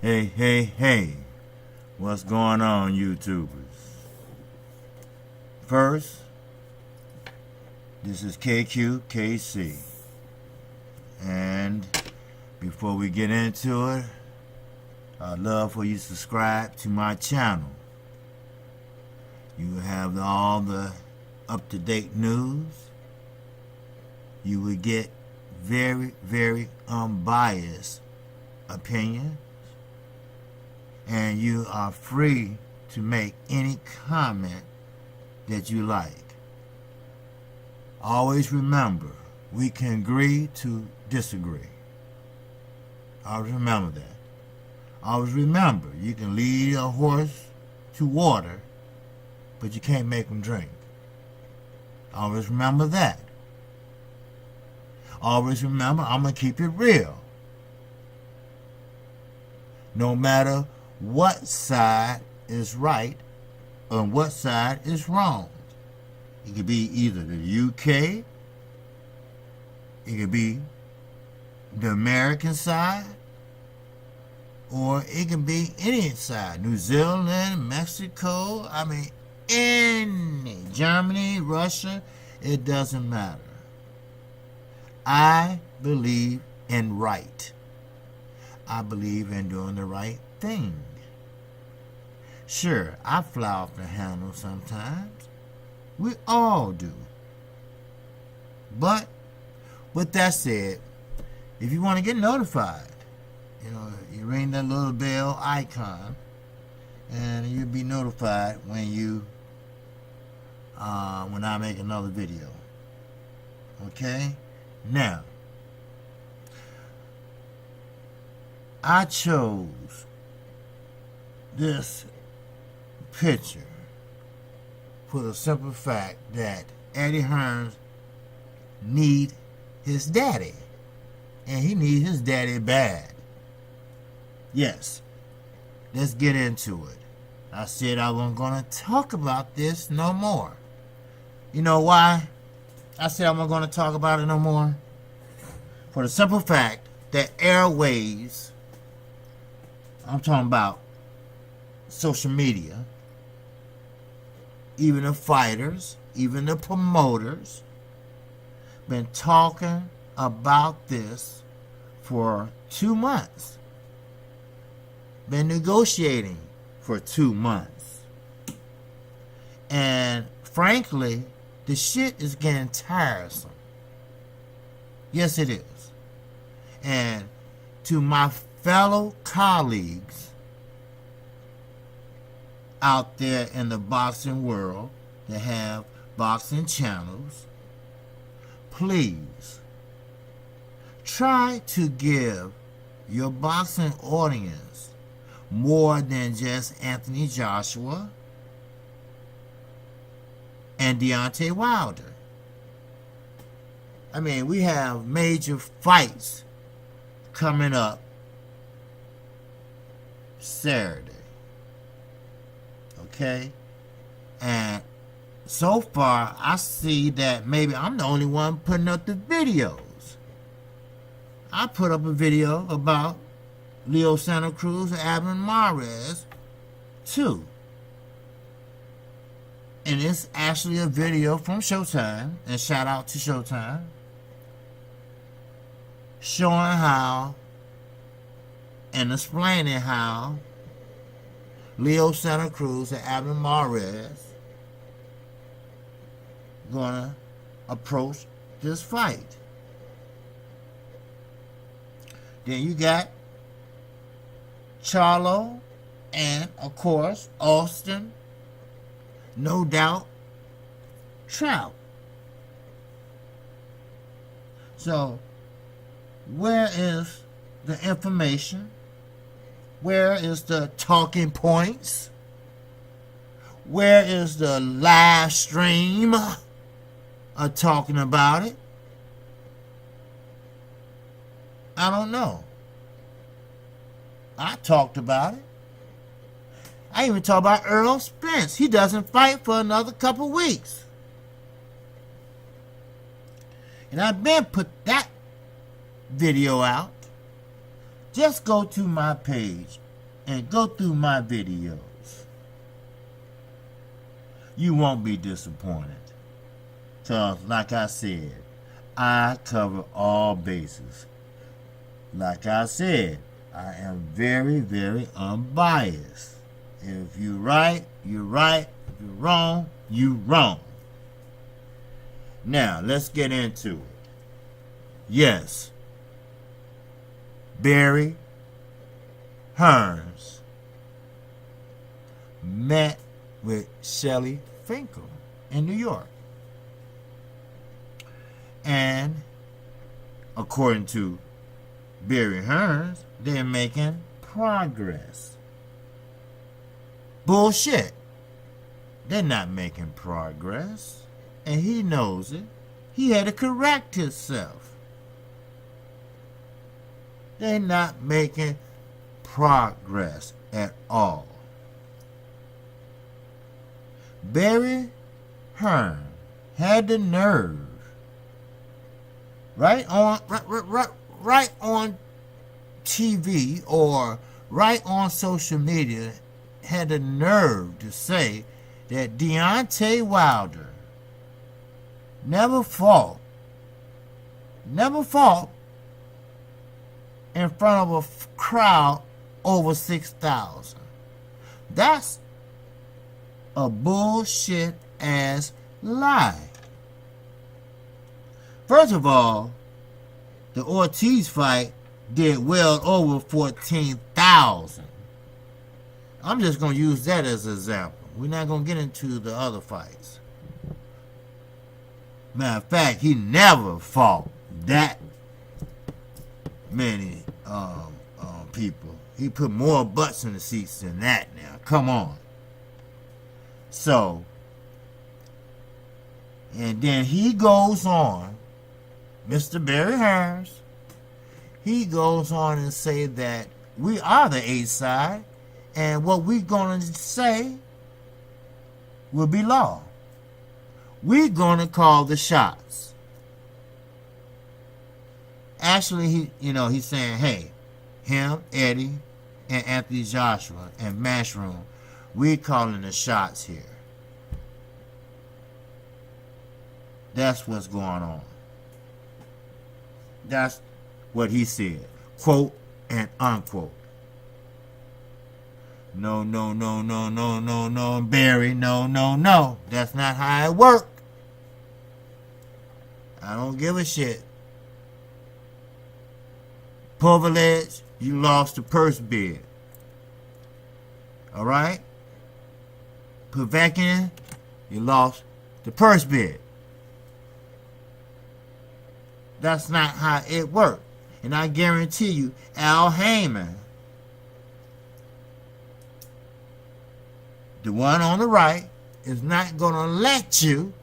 Hey, hey, hey, what's going on, YouTubers? First, this is KQKC. And before we get into it, I'd love for you to subscribe to my channel. You will have all the up-to-date news. You will get very, very unbiased opinion. And you are free to make any comment that you like. Always remember, we can agree to disagree. Always remember that. Always remember, you can lead a horse to water, but you can't make him drink. Always remember that. Always remember, I'm going to keep it real. No matter what side is right and what side is wrong. It could be either the UK, it could be the American side, or it can be any side. New Zealand, Mexico, any. Germany, Russia, it doesn't matter. I believe in right. I believe in doing the right thing. Sure, I fly off the handle sometimes. We all do. But with that said, if you want to get notified, you ring that little bell icon and you'll be notified when I make another video. Okay? Now, I chose this picture for the simple fact that Eddie Hearns need his daddy, and he needs his daddy bad. Yes, let's get into it. I said I wasn't going to talk about this no more. You know why I said I'm not going to talk about it no more? For the simple fact that airways, I'm talking about social media, even the fighters, even the promoters, been talking about this for 2 months. Been negotiating for 2 months. And frankly, the shit is getting tiresome. Yes, it is. And to my fellow colleagues out there in the boxing world that have boxing channels, please try to give your boxing audience more than just Anthony Joshua and Deontay Wilder. We have major fights coming up Saturday. Okay? And so far, I see that maybe I'm the only one putting up the videos. I put up a video about Leo Santa Cruz and Abner Mares, too. And it's actually a video from Showtime, and shout out to Showtime, showing how and explaining how Leo Santa Cruz and Abner Mares gonna approach this fight. Then you got Charlo and, of course, Austin, no doubt, Trout. So, where is the information? Where is the talking points? Where is the live stream of talking about it? I don't know. I talked about it. I even talked about Earl Spence. He doesn't fight for another couple weeks. And I've been put that video out. Just go to my page and go through my videos. You won't be disappointed. Because, like I said, I cover all bases. Like I said, I am very, very unbiased. If you're right, you're right. If you're wrong, you're wrong. Now, let's get into it. Yes, Barry Hearns met with Shelly Finkel in New York. And according to Barry Hearns, they're making progress. Bullshit. They're not making progress. And he knows it. He had to correct himself. They're not making progress at all. Barry Hearns had the nerve right on TV or right on social media, had the nerve to say that Deontay Wilder never fought in front of a crowd over 6,000. That's a bullshit ass lie. First of all, the Ortiz fight did well over 14,000. I'm just going to use that as an example. We're not going to get into the other fights. Matter of fact, he never fought that many people. He put more butts in the seats than that now. Come on. So, and then he goes on, Mr. Barry Hearns, he goes on and say that we are the A side, and what we're going to say will be law. We're going to call the shots. Actually, he's saying, hey, him, Eddie, and Anthony Joshua, and Mashroom, we're calling the shots here. That's what's going on. That's what he said. Quote and unquote. No, Barry, no. That's not how it works. I don't give a shit. Poverledge, you lost the purse bid. Alright? Povetkin, you lost the purse bid. That's not how it works. And I guarantee you, Al Heyman, the one on the right, is not going to let you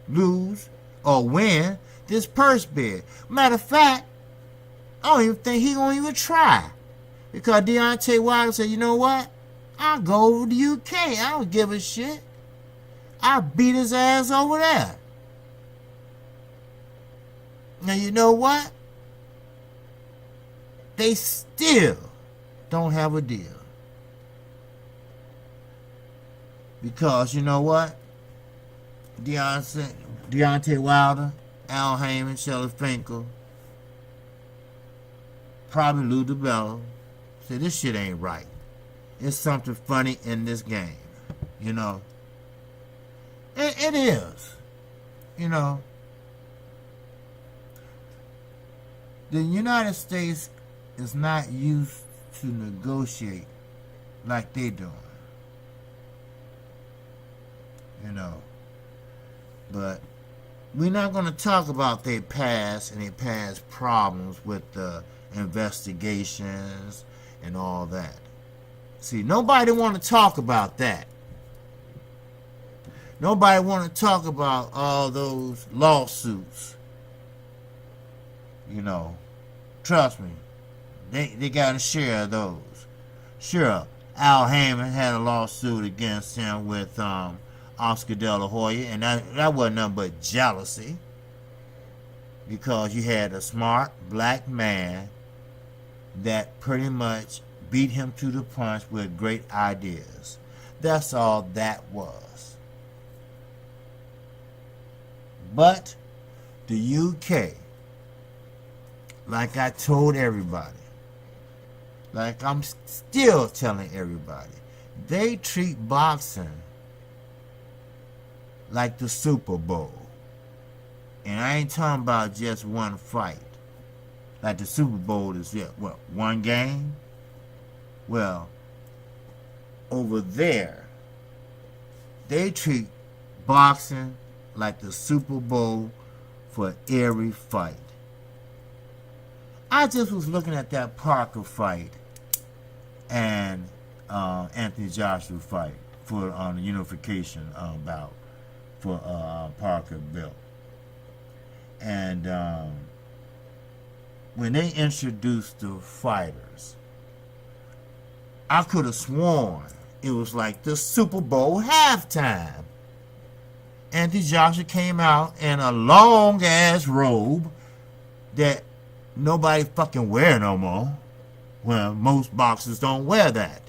lose or win this purse bid. Matter of fact, I don't even think he's going to even try. Because Deontay Wilder said, you know what? I'll go over to the UK. I don't give a shit. I'll beat his ass over there. Now, you know what? They still don't have a deal. Because, you know what? Deontay Wilder, Al Heyman, Shelly Finkel, probably Lou DiBello, say this shit ain't right. It's something funny in this game. It is. The United States is not used to negotiate like they doing. But we're not going to talk about their past and their past problems with the investigations and all that. See, nobody want to talk about that. Nobody want to talk about all those lawsuits. Trust me, they got a share of those. Sure, Al Heyman had a lawsuit against him with Oscar De La Hoya, and that wasn't nothing but jealousy, because you had a smart black man that pretty much beat him to the punch with great ideas. That's all that was. But the UK, like I told everybody, like I'm still telling everybody, they treat boxing like the Super Bowl. And I ain't talking about just one fight. Like the Super Bowl is, what, one game? Well, over there, they treat boxing like the Super Bowl for every fight. I just was looking at that Parker fight and Anthony Joshua fight for the unification bout for Parker belt. And when they introduced the fighters, I could have sworn it was like the Super Bowl halftime. Anthony Joshua came out in a long ass robe that nobody fucking wear no more. Well, most boxers don't wear that.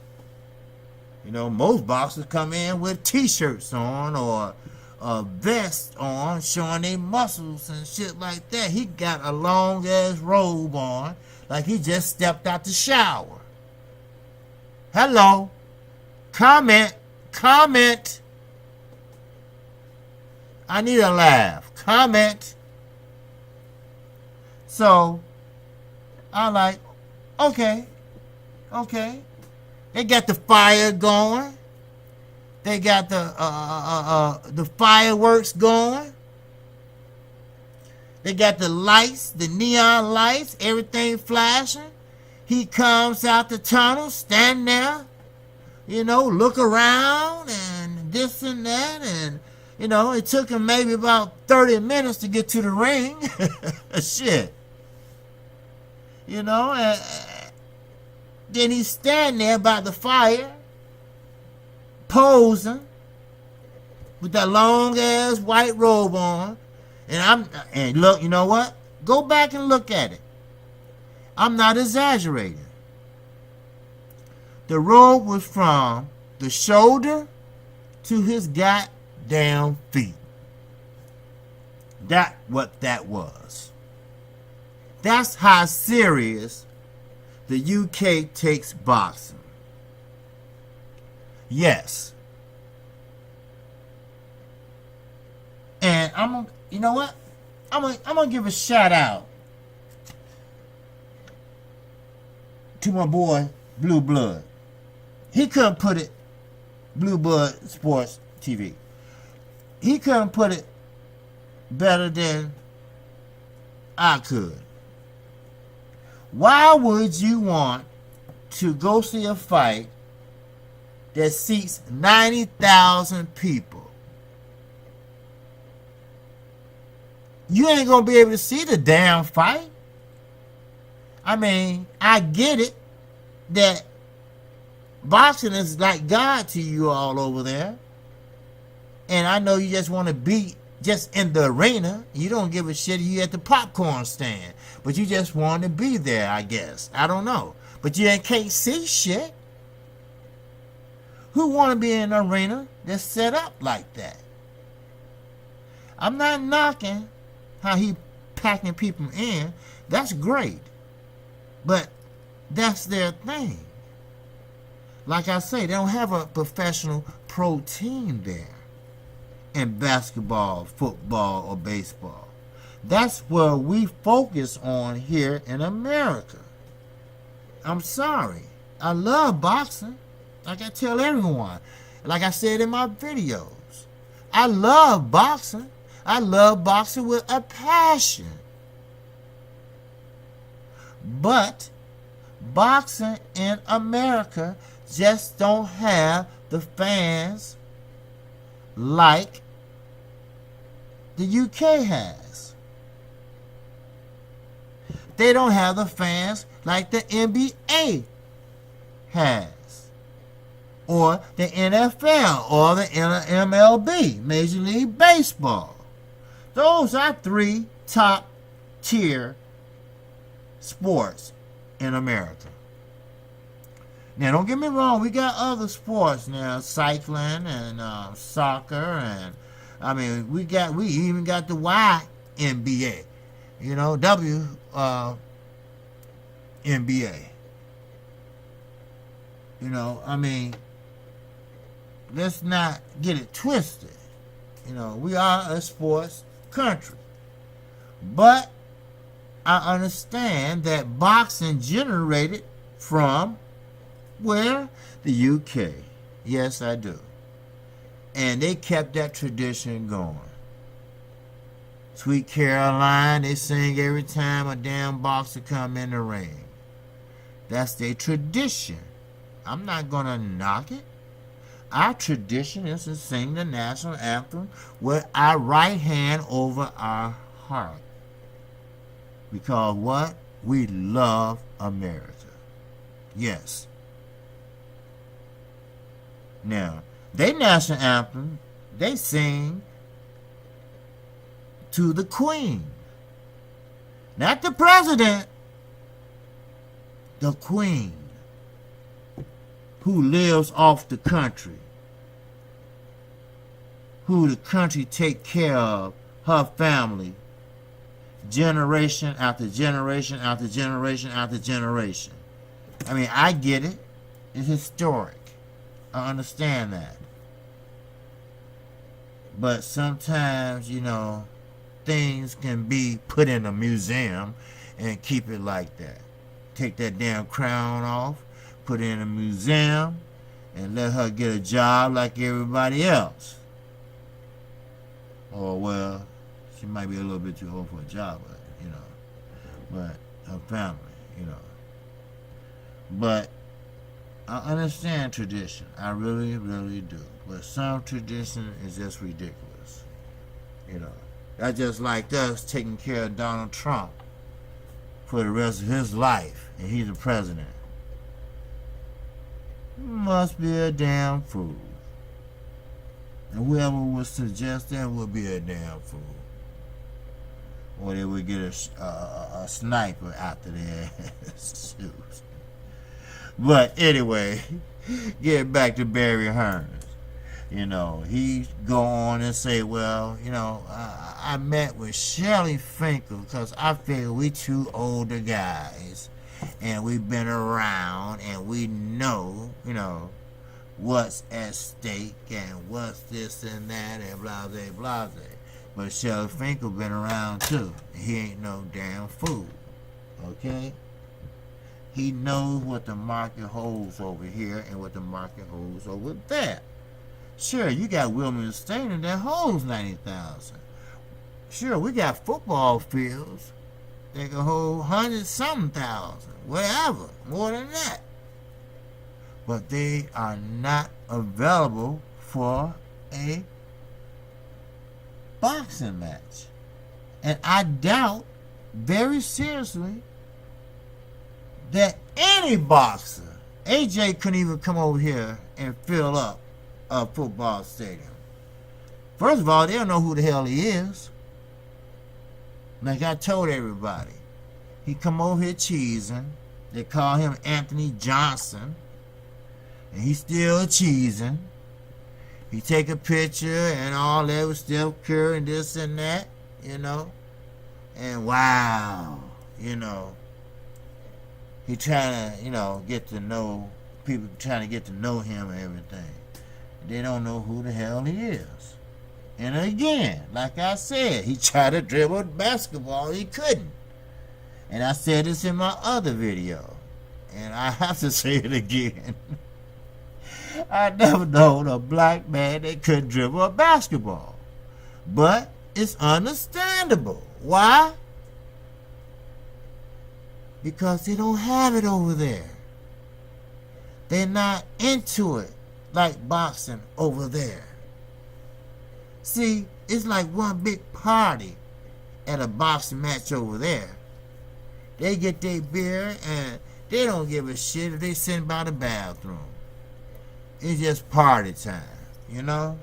You know, most boxers come in with t-shirts on or a vest on showing their muscles and shit like that. He got a long ass robe on like he just stepped out the shower. Hello. Comment. I need a laugh. Comment. So I like, okay. They got the fire going. They got the fireworks going. They got the lights, the neon lights, everything flashing. He comes out the tunnel, stand there, you know, look around and this and that. And, you know, it took him maybe about 30 minutes to get to the ring. Shit. You know, then he's standing there by the fire, posing with that long ass white robe on. And look, you know what? Go back and look at it. I'm not exaggerating. The robe was from the shoulder to his goddamn feet. That's what that was. That's how serious the UK takes boxing. Yes. And you know what? I'm gonna give a shout out to my boy Blue Blood. He couldn't put it, Blue Blood Sports TV. He couldn't put it better than I could. Why would you want to go see a fight that seats 90,000 people? You ain't gonna be able to see the damn fight. I mean, I get it that boxing is like God to you all over there. And I know you just want to be just in the arena. You don't give a shit if you at the popcorn stand. But you just want to be there, I guess. I don't know. But you can't see shit. Who want to be in an arena that's set up like that? I'm not knocking how he packing people in. That's great. But that's their thing. Like I say, they don't have a professional pro team there in basketball, football, or baseball. That's where we focus on here in America. I'm sorry. I love boxing. Like I tell everyone. Like I said in my videos. I love boxing. I love boxing with a passion. But boxing in America just don't have the fans like the UK has. They don't have the fans like the NBA has, or the NFL, or the MLB, Major League Baseball. Those are 3 top tier sports in America. Now, don't get me wrong, we got other sports now, cycling and soccer, and I mean, we even got the YNBA, NBA. I mean, let's not get it twisted. We are a sports country, but I understand that boxing generated from where? The UK. Yes, I do. And they kept that tradition going. Sweet Caroline, they sing every time a damn boxer come in the ring. That's their tradition. I'm not going to knock it. Our tradition is to sing the national anthem with our right hand over our heart. Because what? We love America. Yes. Now, they national anthem, they sing to the Queen. Not the president. The Queen. Who lives off the country. Who the country take care of, her family. Generation after generation after generation after generation. I mean, I get it. It's historic. I understand that. But sometimes, things can be put in a museum and keep it like that. Take that damn crown off, put it in a museum, and let her get a job like everybody else. Or, well, she might be a little bit too old for a job, but her family, But I understand tradition. I really, really do. But some tradition is just ridiculous. That's just like us taking care of Donald Trump for the rest of his life, and he's the president. Must be a damn fool. And whoever would suggest that would be a damn fool. Or they would get a sniper after their shoes. But anyway, getting back to Barry Hearns. He go on and say, well, I met with Shelly Finkel because I figure we two older guys and we've been around and we know, what's at stake and what's this and that and blah, blah, blah, blah. But Shelly Finkel been around too. He ain't no damn fool. Okay? He knows what the market holds over here and what the market holds over there. Sure, you got Wilmington Stadium that holds 90,000. Sure, we got football fields that can hold 100-something thousand, whatever, more than that. But they are not available for a boxing match. And I doubt very seriously that any boxer, AJ couldn't even come over here and fill up a football stadium. First of all, they don't know who the hell he is. Like I told everybody, he come over here cheesing. They call him Anthony Johnson, and he's still cheesing. He take a picture and all that with Steph Curry and this and that, and wow, he trying to, get to know people, trying to get to know him and everything. They don't know who the hell he is. And again, like I said, he tried to dribble basketball. He couldn't. And I said this in my other video. And I have to say it again. I never known a black man that could dribble a basketball. But it's understandable. Why? Because they don't have it over there. They're not into it like boxing over there. See, it's like one big party at a boxing match over there. They get their beer and they don't give a shit if they sit by the bathroom. It's just party time, You know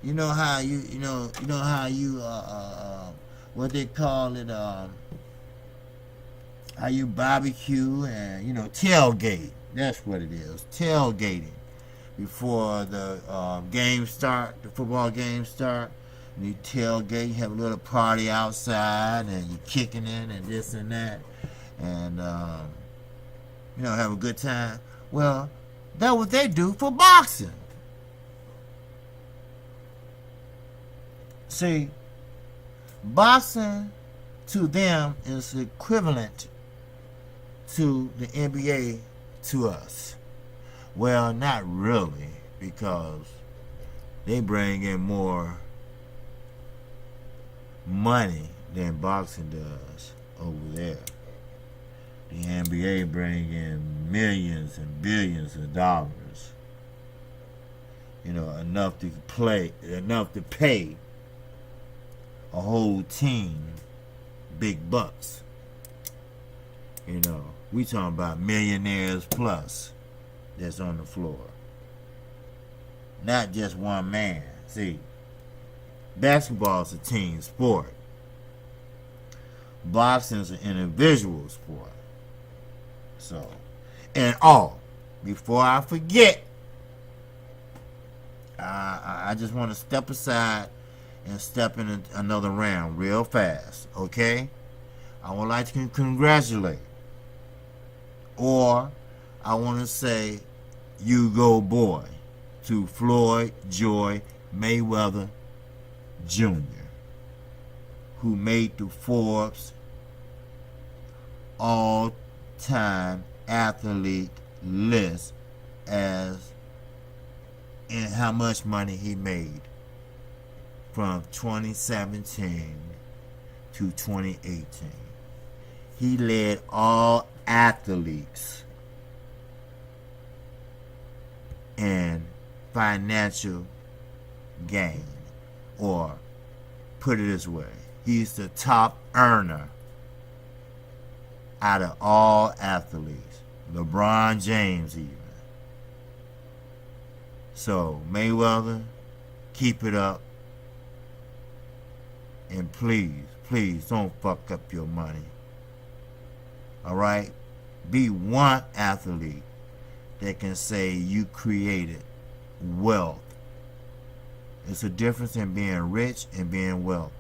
how what they call it, how you barbecue and, tailgate. That's what it is, tailgating. Before the game start, the football game start, you tailgate, you have a little party outside, and you're kicking in and this and that, and have a good time. Well, that's what they do for boxing. See, boxing to them is equivalent to the NBA to us. Well, not really, because they bring in more money than boxing does over there. The NBA bring in millions and billions of dollars. Enough to pay a whole team big bucks. We talking about millionaires plus that's on the floor. Not just one man. See, basketball is a team sport. Boxing is an individual sport. So, before I forget, I just want to step aside and step in another round real fast, okay? I would like to congratulate, or I want to say, you go boy, to Floyd Joy Mayweather Jr., who made the Forbes all-time athlete list as in how much money he made from 2017 to 2018. He led all athletes in financial gain, or put it this way, he's the top earner out of all athletes, LeBron James even. So Mayweather, keep it up, and please don't fuck up your money. Alright? Be one athlete that can say you created wealth. It's a difference in being rich and being wealthy.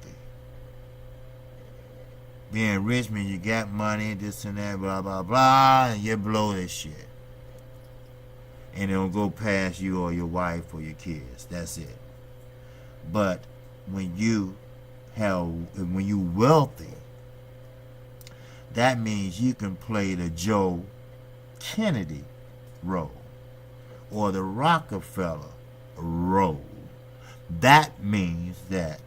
Being rich means you got money, this and that, blah, blah, blah, and you blow this shit. And it'll go past you or your wife or your kids. That's it. But when you wealthy, that means you can play the Joe Kennedy role or the Rockefeller role. That means that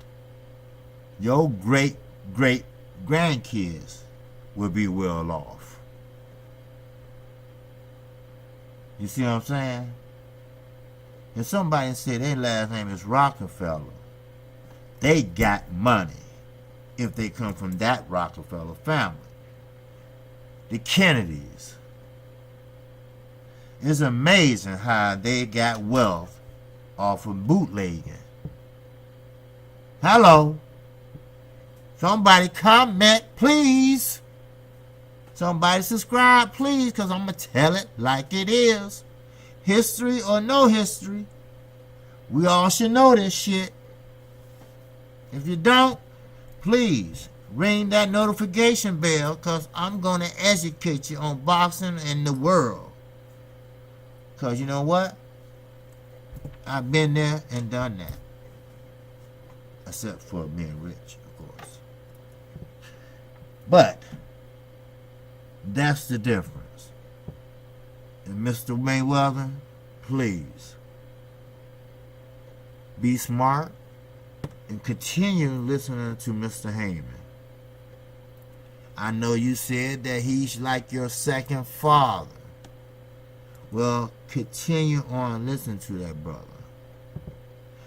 your great grandkids will be well off. You see what I'm saying? If somebody said their last name is Rockefeller, they got money if they come from that Rockefeller family. The Kennedys. It's amazing how they got wealth off of bootlegging. Hello. Somebody comment, please. Somebody subscribe, please, because I'm going to tell it like it is. History or no history, we all should know this shit. If you don't, please ring that notification bell, because I'm going to educate you on boxing and the world. Because you know what? I've been there and done that. Except for being rich, of course. But that's the difference. And Mr. Mayweather, please be smart and continue listening to Mr. Heyman. I know you said that he's like your second father. Well, continue on listening to that brother.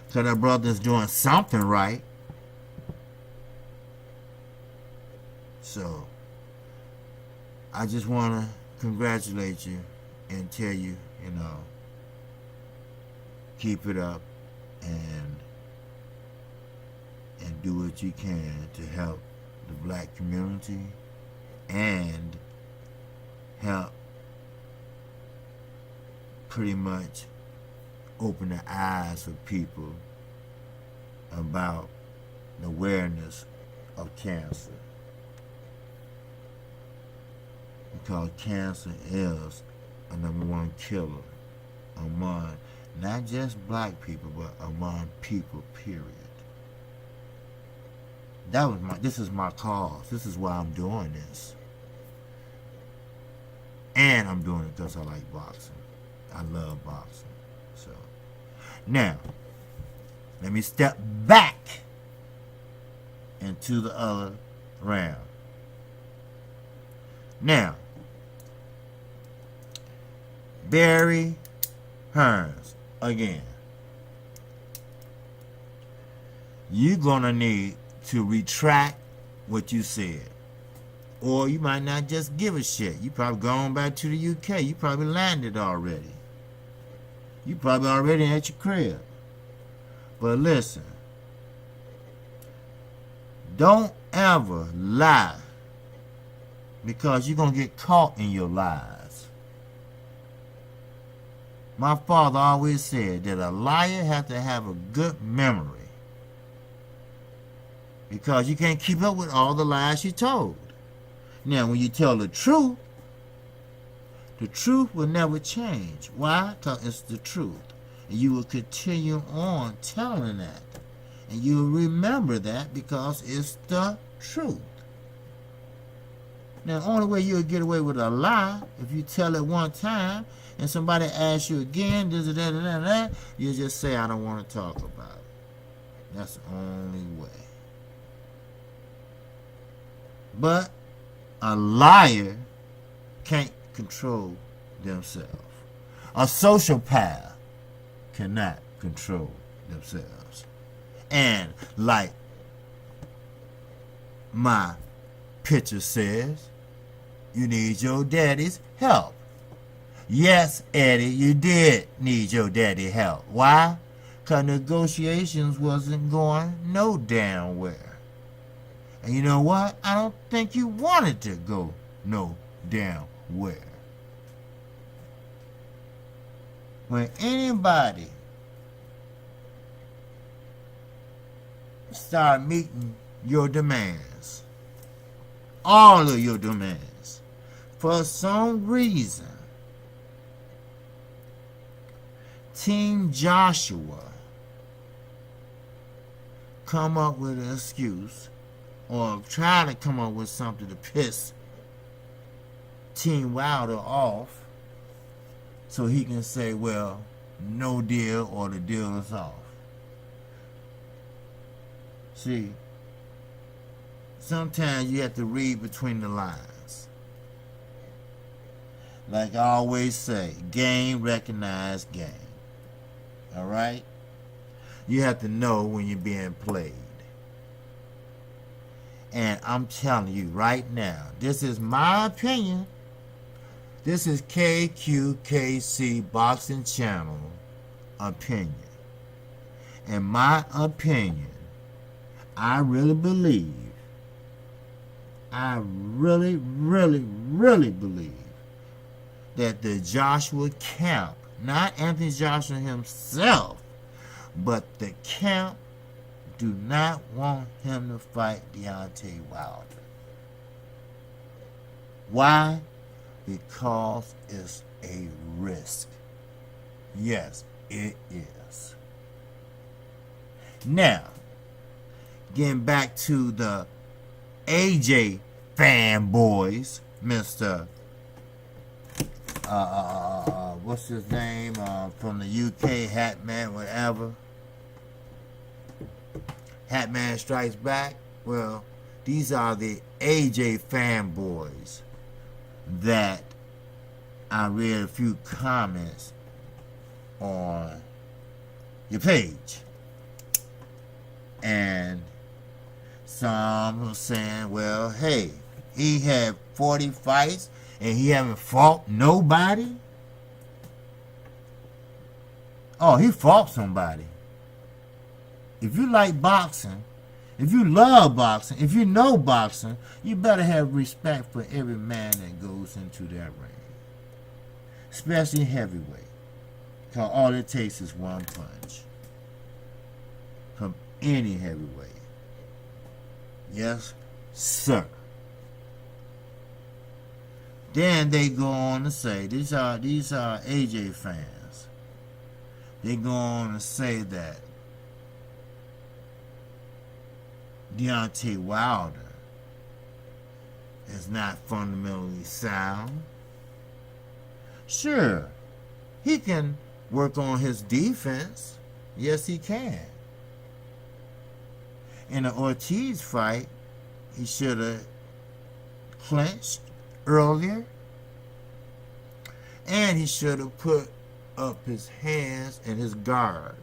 So that brother's doing something right. So, I just want to congratulate you and tell you, keep it up and do what you can to help the black community and help pretty much open the eyes of people about the awareness of cancer. Because cancer is a #1 killer among not just black people, but among people, period. This is my cause. This is why I'm doing this. And I'm doing it because I like boxing. I love boxing. So now, let me step back into the other round. Now, Barry Hearns, again, you're going to need to retract what you said. Or you might not just give a shit. You probably gone back to the UK. You probably landed already. You probably already at your crib. But listen, don't ever lie, because you're going to get caught in your lies. My father always said that a liar has to have a good memory, because you can't keep up with all the lies you told. Now, when you tell the truth will never change. Why? Because it's the truth. And you will continue on telling that. And you will remember that because it's the truth. Now, the only way you'll get away with a lie, if you tell it one time and somebody asks you again, you just say, I don't want to talk about it. That's the only way. But a liar can't control themselves. A sociopath cannot control themselves. And like my picture says, you need your daddy's help. Yes, Eddie, you did need your daddy's help. Why? Because negotiations wasn't going no damn where. And you know what? I don't think you wanted to go no damn where. When anybody start meeting your demands, all of your demands, for some reason, Team Joshua come up with an excuse or try to come up with something to piss Team Wilder off so he can say, well, no deal or the deal is off. See, sometimes you have to read between the lines. Like I always say, game recognize game. Alright? You have to know when you're being played. And I'm telling you right now, this is my opinion. This is KQKC Boxing Channel opinion. In my opinion, I really believe, I really believe that the Joshua camp, not Anthony Joshua himself, but the camp do not want him to fight Deontay Wilder. Why? Because it's a risk. Yes, it is. Now, getting back to the AJ fanboys, Mr. What's his name? From the UK, Hatman, whatever. Hatman Strikes Back. Well, these are the AJ fanboys that I read a few comments on your page. And some were saying, well, hey, he had 40 fights and he haven't fought nobody. Oh, he fought somebody. If you like boxing, If you love boxing, if you know boxing, you better have respect for every man that goes into that ring, especially heavyweight. Because all it takes is one punch from any heavyweight. Yes, sir. Then they go on to say, these are AJ fans. They go on to say that Deontay Wilder is not fundamentally sound. Sure, he can work on his defense. Yes, he can. In the Ortiz fight, he should have clinched earlier, and he should have put up his hands and his guard.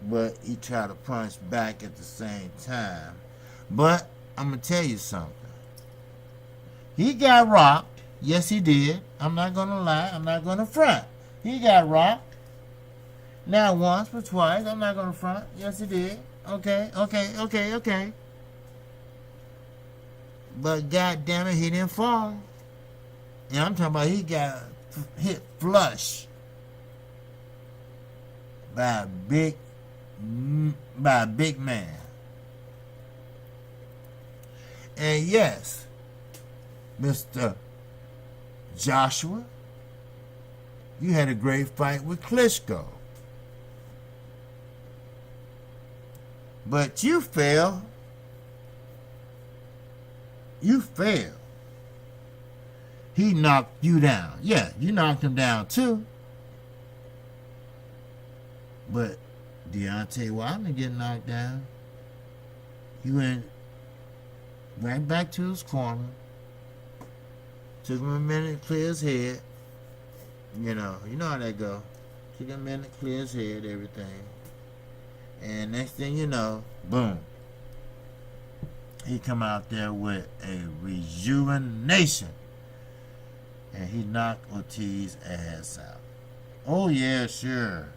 But he tried to punch back at the same time. But I'm going to tell you something. He got rocked. Yes, he did. I'm not going to lie. I'm not going to front. He got rocked. Not once, but twice. I'm not going to front. Yes, he did. Okay. But God damn it, he didn't fall. And I'm talking about he got hit flush by a big man. And yes, Mr. Joshua, you had a great fight with Klitschko. But you failed. You failed. He knocked you down. Yeah, you knocked him down too. But Deontay Wilder didn't get knocked down. He went right back to his corner. Took him a minute to clear his head. You know how that go. Took him a minute to clear his head, everything. And next thing you know, boom. He come out there with a rejuvenation. And he knocked Ortiz's ass out. Oh yeah, sure.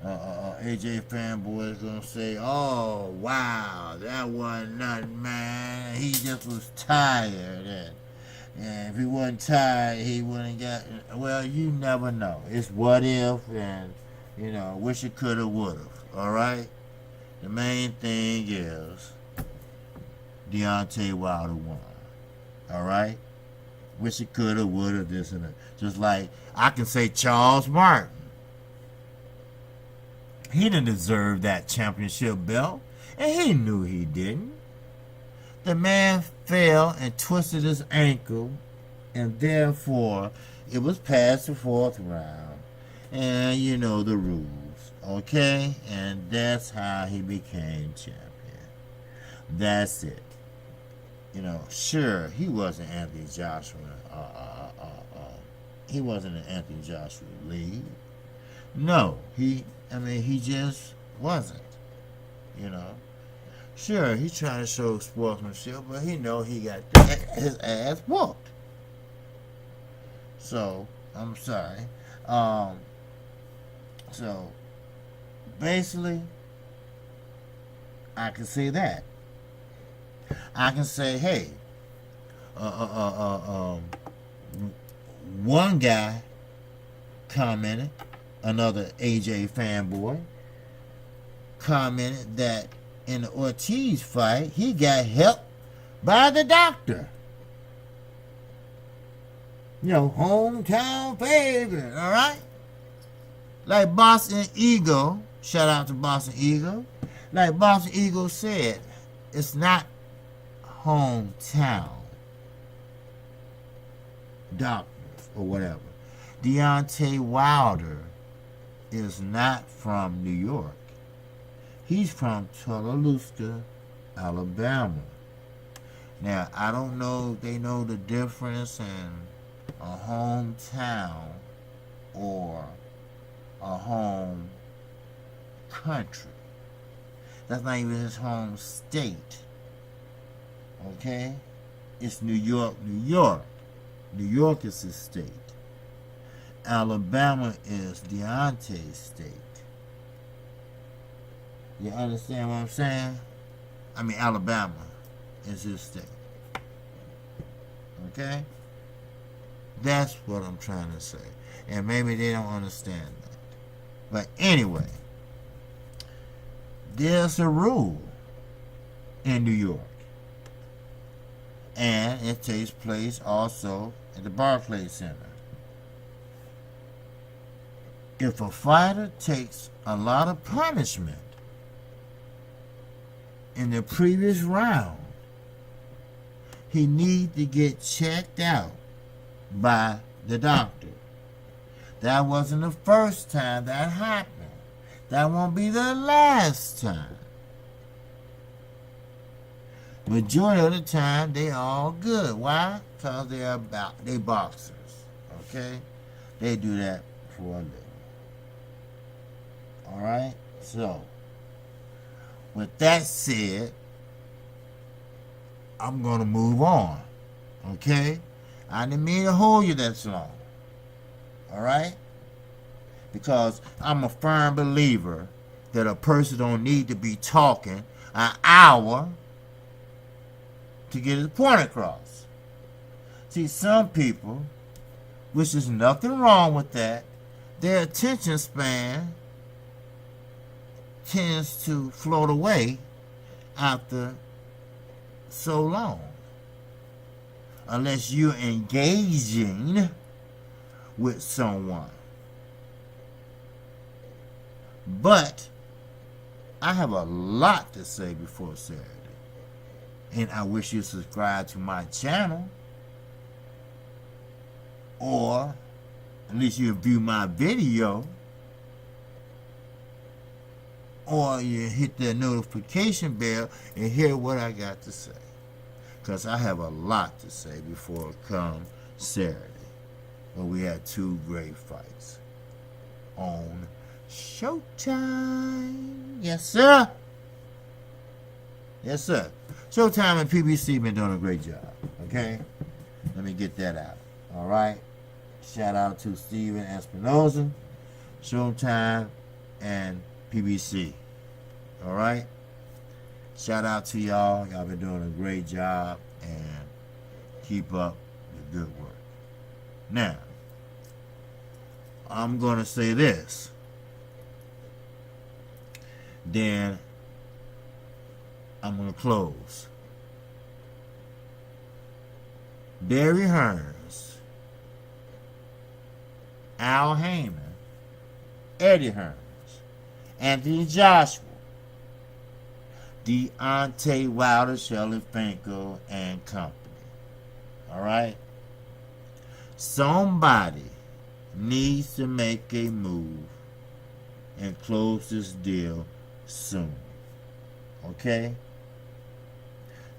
AJ fanboy is gonna say, "Oh wow, that wasn't nothing, man. He just was tired, and if he wasn't tired, he wouldn't get." Well, you never know. It's what if, and wish it coulda, woulda. All right. The main thing is Deontay Wilder won. All right. Wish it coulda, woulda, this and that. Just like I can say Charles Martin. He didn't deserve that championship belt, and he knew he didn't. The man fell and twisted his ankle, and therefore it was past the fourth round. And you know the rules, okay? And that's how he became champion. That's it. Sure, he wasn't Anthony Joshua. He wasn't an Anthony Joshua lead. No, he just wasn't. Sure, he trying to show sportsmanship, but he got his ass whooped. So, I'm sorry. So, basically, I can say that. I can say, hey, one guy commented, another AJ fanboy, commented that in the Ortiz fight, he got helped by the doctor. Hometown favorite, all right? Like Boston Eagle, shout out to Boston Eagle. Like Boston Eagle said, it's not hometown doctors or whatever. Deontay Wilder is not from New York. He's from Tuscaloosa, Alabama. Now, I don't know if they know the difference in a hometown or a home country. That's not even his home state. Okay? It's New York, New York. New York is his state. Alabama is Deontay's state. You understand what I'm saying? I mean, Alabama is his state. Okay? That's what I'm trying to say. And maybe they don't understand that. But anyway, there's a rule in New York. And it takes place also at the Barclays Center. If a fighter takes a lot of punishment in the previous round, he needs to get checked out by the doctor. That wasn't the first time that happened. That won't be the last time. Majority of the time, they all good. Why? Because they boxers. Okay? They do that for a living. Alright? So, with that said, I'm going to move on. Okay? I didn't mean to hold you that long. Alright? Because I'm a firm believer that a person don't need to be talking an hour to get his point across. See, some people, which is nothing wrong with that, their attention span tends to float away after so long. Unless you're engaging with someone. But I have a lot to say before Saturday. And I wish you subscribe to my channel. Or at least you view my video. Or you hit the notification bell and hear what I got to say. Because I have a lot to say before come Saturday. But we had two great fights on Showtime. Yes, sir. Yes, sir. Showtime and PBC been doing a great job. Okay? Let me get that out. All right? Shout out to Steven Espinoza, Showtime, and PBC. All right? Shout out to y'all. Y'all been doing a great job, and keep up the good work. Now, I'm going to say this. Then I'm going to close. Barry Hearns, Al Heyman, Eddie Hearns, Anthony Joshua, Deontay Wilder, Shelly, Finkel, and company. Alright? Somebody needs to make a move and close this deal soon. Okay?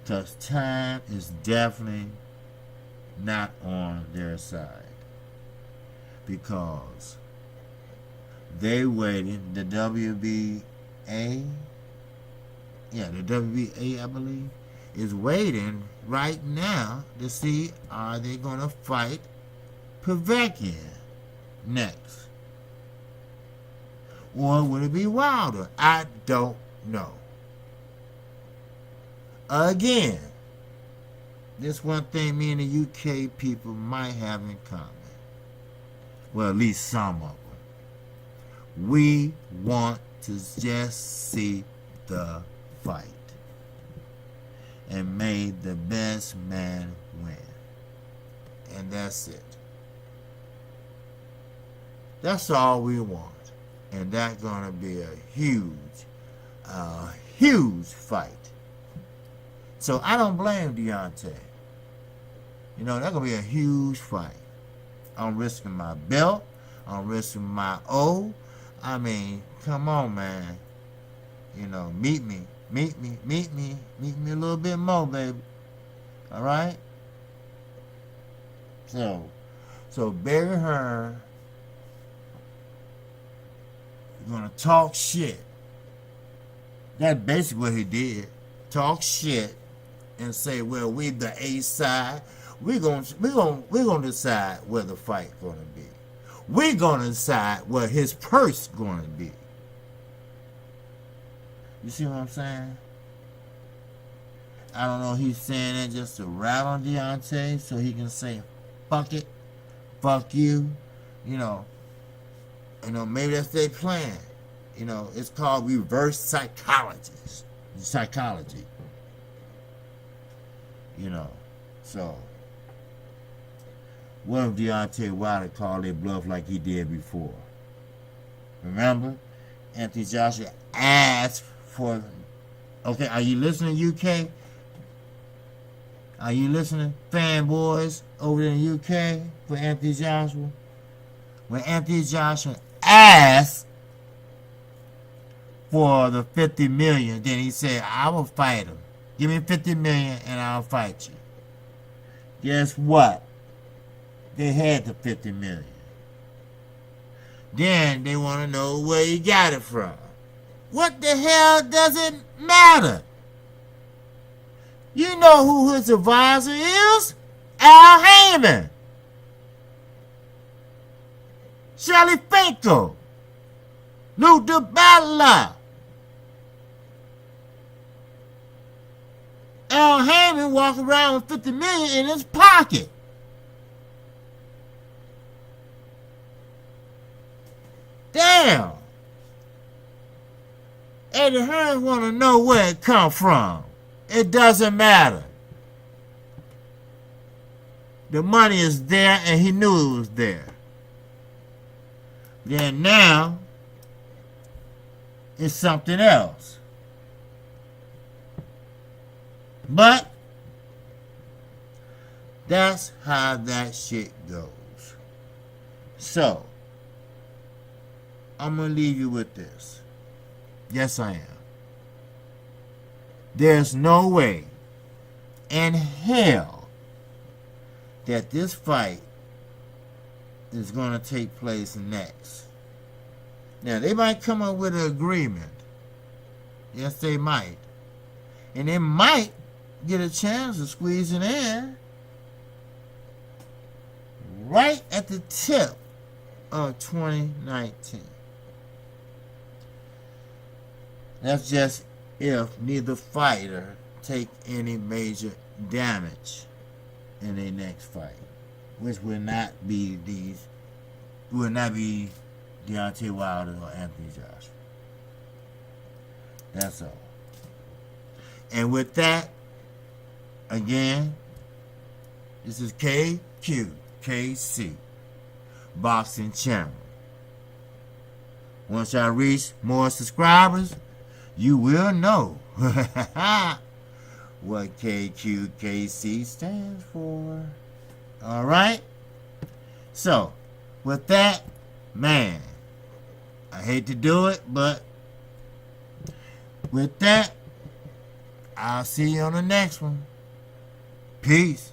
Because time is definitely not on their side. Because they waited, the WBA, the WBA, I believe, is waiting right now to see are they going to fight Povetkin next. Or would it be Wilder? I don't know. Again, this one thing me and the UK people might have in common. Well, at least some of them. We want to just see the fight. And may the best man win. And that's it. That's all we want. And that's going to be a huge fight. So I don't blame Deontay. You know, that's going to be a huge fight. I'm risking my belt. I'm risking my O. I mean, come on, man. You know, meet me a little bit more, baby. All right? So Barry Hearns is going to talk shit. That's basically what he did. Talk shit and say, well, we the A side. We're gonna decide where the fight gonna be. We're gonna decide where his purse gonna be. You see what I'm saying? I don't know, he's saying that just to rat on Deontay so he can say, fuck it, fuck you, you know. Maybe that's their plan. It's called reverse psychology. So what if Deontay Wilder called their bluff like he did before? Remember? Anthony Joshua asked for... Okay, are you listening, UK? Are you listening, fanboys over in the UK, for Anthony Joshua? When Anthony Joshua asked for the $50 million, then he said, I will fight him. Give me $50 million and I'll fight you. Guess what? They had the $50 million. Then they want to know where he got it from. What the hell does it matter? You know who his advisor is? Al Heyman. Shelly Finkel. Luther Battler. Al Heyman walks around with $50 million in his pocket. Damn. Eddie Hearns want to know where it come from. It doesn't matter. The money is there and he knew it was there. Then now, it's something else. But that's how that shit goes. So, I'm going to leave you with this. Yes, I am. There's no way in hell that this fight is going to take place next. Now, they might come up with an agreement. Yes, they might. And they might get a chance of squeezing in right at the tip of 2019. That's just if neither fighter take any major damage in their next fight, which will not be Deontay Wilder or Anthony Joshua. That's all. And with that, again, this is KC Boxing Channel. Once I reach more subscribers, you will know what KQKC stands for. All right? So, with that, man, I hate to do it, but with that, I'll see you on the next one. Peace.